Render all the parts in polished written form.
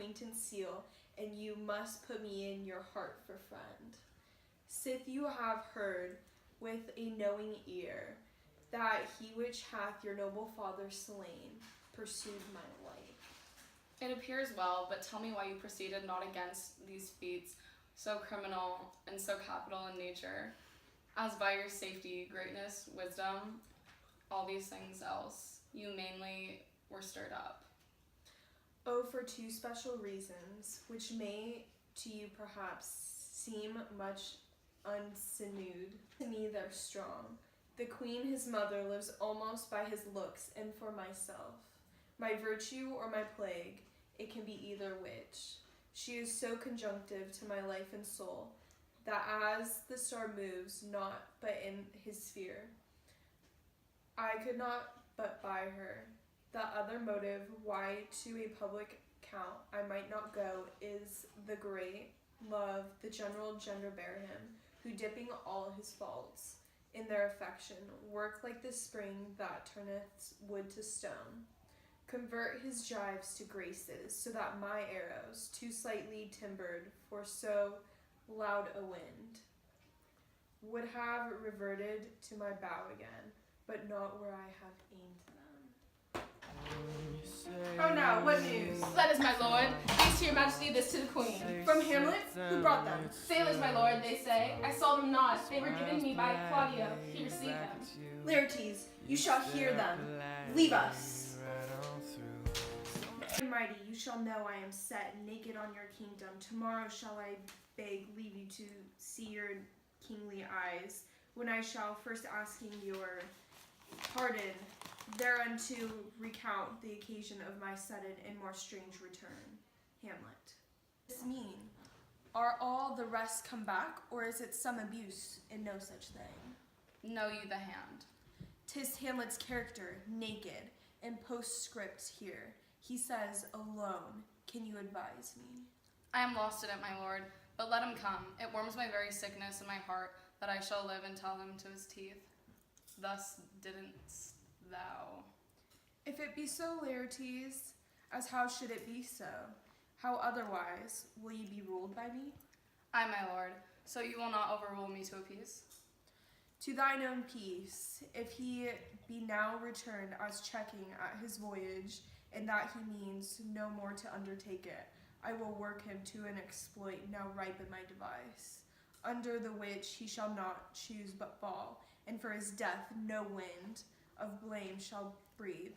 acquaintance seal, and you must put me in your heart for friend. Sith you have heard with a knowing ear, that he which hath your noble father slain pursued my life. It appears well, but tell me why you proceeded not against these feats, so criminal and so capital in nature, as by your safety, greatness, wisdom, all these things else, you mainly were stirred up. Oh, for two special reasons, which may to you perhaps seem much unsinewed. To me they're strong. The queen his mother lives almost by his looks, and for myself. My virtue or my plague, it can be either which. She is so conjunctive to my life and soul, that as the star moves not but in his sphere, I could not but by her. The other motive why to a public count I might not go is the great love the general gender bear him, who dipping all his faults in their affection, work like the spring that turneth wood to stone, convert his gyves to graces, so that my arrows, too slightly timbered for so loud a wind, would have reverted to my bow again, but not where I have aimed them. Oh now, what news? That is, my lord. Peace to your majesty, this to the queen. From Hamlet? Who brought them? Sailors, my lord, they say. I saw them not. They were given me by Claudio. He received them. Laertes, you shall hear them. Leave us. Mighty, you shall know I am set naked on your kingdom. Tomorrow shall I beg leave you to see your kingly eyes, when I shall first asking your pardon, thereunto recount the occasion of my sudden and more strange return. Hamlet. Does this mean? Are all the rest come back, or is it some abuse and no such thing? Know you the hand. 'Tis Hamlet's character, naked, and postscript here. He says, alone, can you advise me? I am lost in it, my lord, but let him come. It warms my very sickness in my heart that I shall live and tell him to his teeth. Thus didn't thou. If it be so, Laertes, as how should it be so? How otherwise will you be ruled by me? Aye, my lord, so you will not overrule me to a peace? To thine own peace, if he be now returned as checking at his voyage, and that he means no more to undertake it, I will work him to an exploit now ripe in my device, under the which he shall not choose but fall, and for his death no wind of blame shall breathe,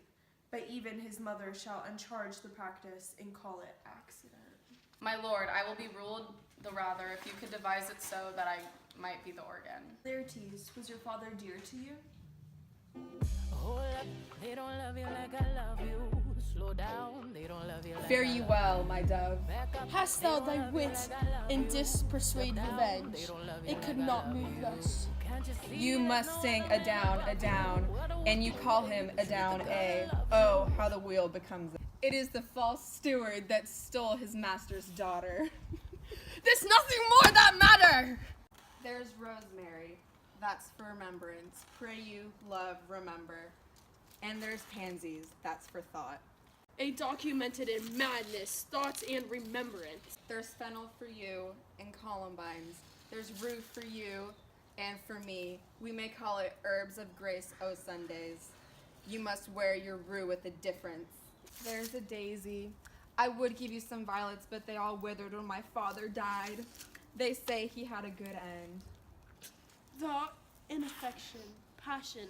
but even his mother shall uncharge the practice and call it accident. My lord, I will be ruled the rather if you could devise it so that I might be the organ. Laertes, was your father dear to you? Hold up, they don't love you like I love you. Slow down, they don't love you like Fare ye well, my dove. Hast thou thy wit, and didst persuade revenge? It could not move thus. You must sing a down, and you call him a down a. Oh, how the wheel becomes a. It is the false steward that stole his master's daughter. There's nothing more that matter! There's rosemary, that's for remembrance. Pray you, love, remember. And there's pansies, that's for thought. A documented in madness, thoughts, and remembrance. There's fennel for you and columbines. There's rue for you and for me. We may call it herbs of grace, O Sundays. You must wear your rue with a difference. There's a daisy. I would give you some violets, but they all withered when my father died. They say he had a good end. Thought and affection, passion,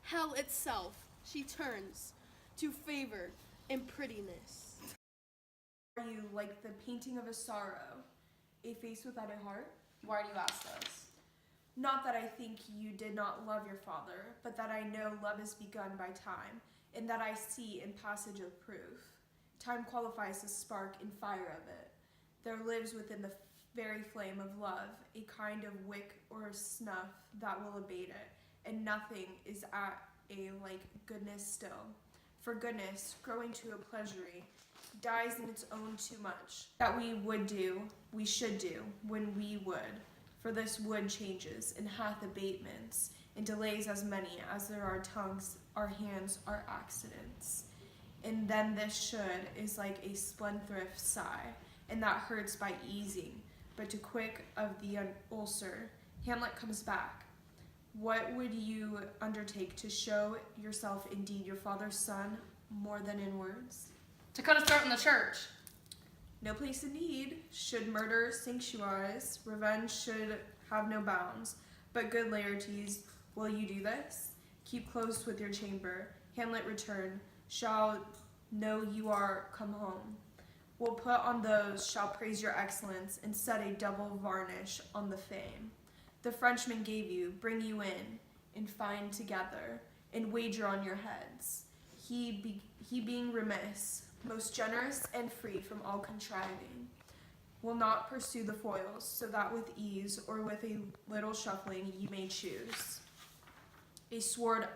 hell itself, she turns to favor and prettiness. Are you like the painting of a sorrow, a face without a heart? Why do you ask this? Not that I think you did not love your father, but that I know love is begun by time, and that I see in passage of proof. Time qualifies the spark and fire of it. There lives within the very flame of love a kind of wick or snuff that will abate it, and nothing is at a like goodness still. For goodness, growing to a pleasury, dies in its own too much. That we should do, when we would. For this wood changes, and hath abatements, and delays as many as there are tongues, our hands are accidents. and then this should is like a spendthrift sigh, and that hurts by easing, but to quick of the ulcer. Hamlet comes back. What would you undertake to show yourself indeed your father's son more than in words? To cut a throat in the church. No place indeed. Should murder sanctuarize, revenge should have no bounds. But good Laertes, will you do this? Keep close with your chamber. Hamlet return, shall know you are come home. Will put on those, shall praise your excellence, and set a double varnish on the fame. The Frenchman gave you, bring you in, and find together, and wager on your heads. He being remiss, most generous and free from all contriving, will not pursue the foils, so that with ease, or with a little shuffling, you may choose. A sword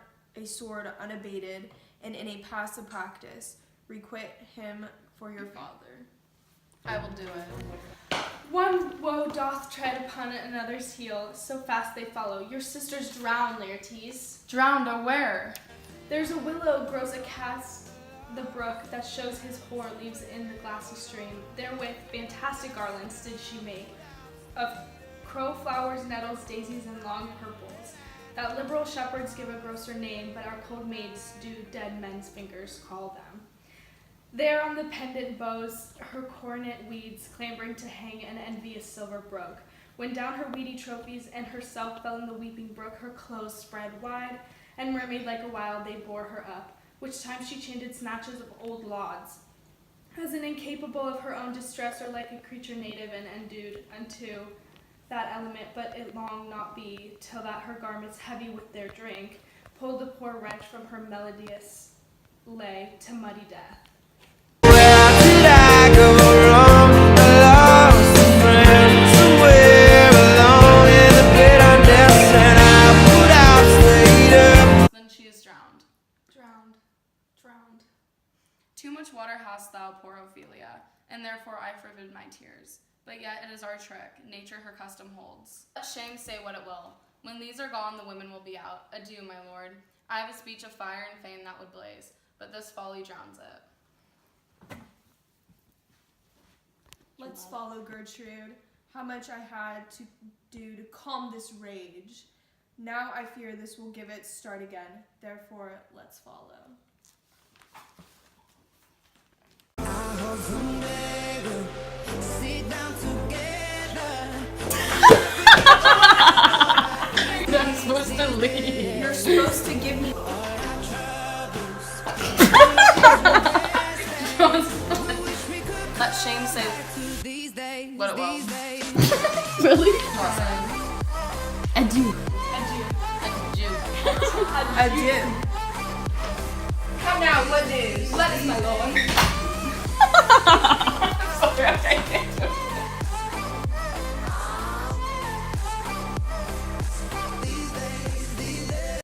unabated, and in a passive practice, requite him for your father. I will do it. One woe doth tread upon another's heel, so fast they follow. Your sisters drown, Laertes. Drowned, oh where? There's a willow grows acast the brook that shows his whore leaves in the glassy stream. Therewith fantastic garlands did she make, of crow flowers, nettles, daisies, and long purples, that liberal shepherds give a grosser name, but our cold maids do dead men's fingers call them. There on the pendant bows her coronet weeds, clambering to hang an envious silver broke. When down her weedy trophies and herself fell in the weeping brook, her clothes spread wide, and mermaid like a while they bore her up, which time she chanted snatches of old lauds, as an incapable of her own distress, or like a creature native and endued unto that element, but it long not be, till that her garments heavy with their drink, pulled the poor wretch from her melodious lay to muddy death. Then she is drowned. Drowned. Too much water hast thou, poor Ophelia, and therefore I forbid my tears. But yet it is our trick, nature her custom holds. Let shame say what it will. When these are gone, the women will be out. Adieu, my lord. I have a speech of fire and fame that would blaze, but this folly drowns it. Let's follow, Gertrude. How much I had to do to calm this rage. Now I fear this will give it start again. Therefore, let's follow. Sit down together. I'm supposed to leave. You're supposed to give me. Let shame say These days, what it will. these days. Really? Adieu. Adieu. Adieu. Adieu. Come now, what news? Let us, my lord.